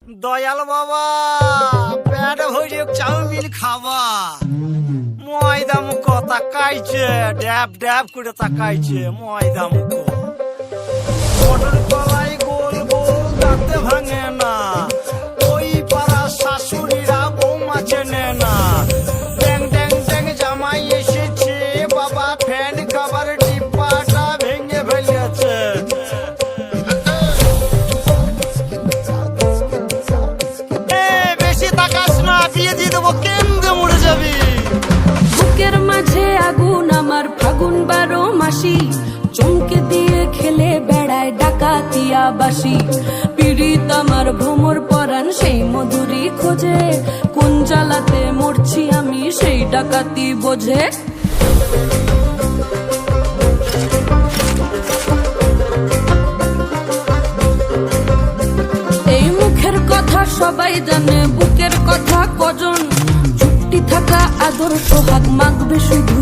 দয়াল বাবা পেট ভরে চাউমিন খাওয়া ময়দা মুখ তাকাইছে ড্যাব ড্যাব করে তাকাইছে ময়দা মুখ মটর কলাই গোল গোল দাঁতে ভাঙে না ওই পাড়া শাশুড়িরা বৌমা চেনে না ড্যাং ড্যাং ড্যাং জামাই এসেছে বাবা ফ্যান খাবার ডিব্বাটা ভেঙে ফেলেছে বেশি তাকাস না বিয়ে দিয়ে দেবো কেন্দ্রে মরে যাবি বুকের মাঝে আগুন আমার ফাগুন 12 মাসি চমকে দিয়ে খেলে বেড়ায় ডাকাতিয়া বাসি পীড়িত আমার ভ্রমর পরাণ সেই মধুরী খোঁজে কোন জ্বালাতে মরছি আমি সেই ডাকাতি বোঝে এই মুখের কথা সবাই জানে বুকের কথা কজন চুপটি থাকা আদর সোহাগ মাগবে শুধু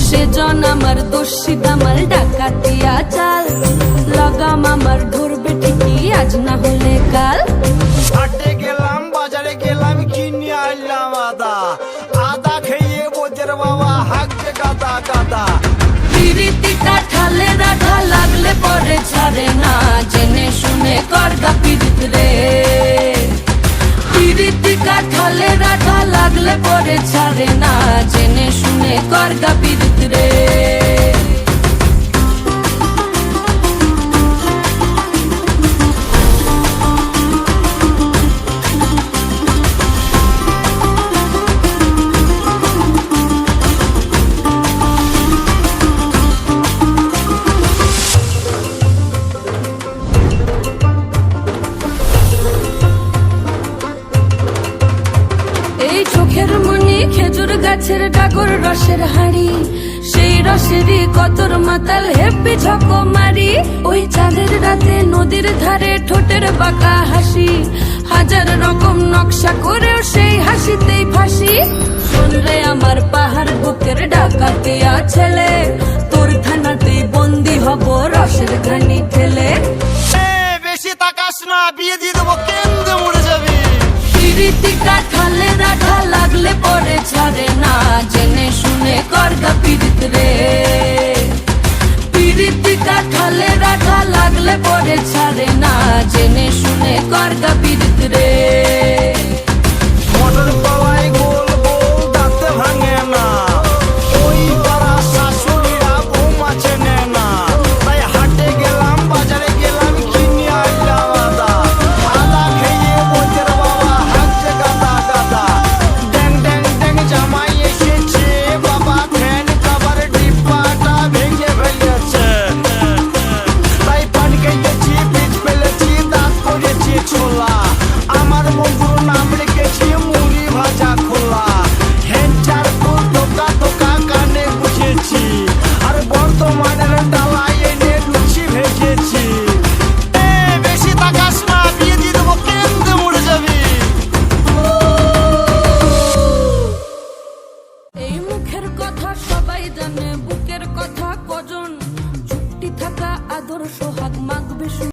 সেজন আমার দোষী দামাল ডাকাতিয়া চাল লাগাম আমার ধরবে ঠিকই আজ না হলে কাল হাটে গেলাম বাজারে গেলাম কিনে আনলাম আদা আদা খেয়ে বোঝের বাবা হাঁকবে গাদা গাদা পিরিতিটা ঠালে রাখা লাগলে পরে ছাড়ে না জেনে শুনে করগা পিরিত রে পিরিতিকা ঠালে রাখা লাগলে পরে ছাড়ে না জেনে শুনে করগা পিরিত রে চোখের মনি খেজুর গাছের ডাগর রসের হাড়ি সেই রসেরই কতর মাতাল হেপি ঝকো মারি ওই চাঁদের রাতে নদীর ধারে ঠোঁটের বাঁকা হাসি হাজার রকম নকশা করেও সেই হাসিতেই ফাঁসি শুনলে আমার পাহাড় বুকের ডাকাতিয়া ছেলে তোর থানাতেই বন্দি হব রসের ঘানি ঠেলে বেশি তাকাস না বিয়ে দিয়ে দেবো কেন্দ্রে মরে যাবি পিরিতিকা ঠালে রাখা লাগলে পরে ছাড়ে না জেনে শুনে করগা পিরিত রে পিরিতিকা ঠালে রাখা লাগলে পরে ছাড়ে না জেনে শুনে করগা পিরিত রে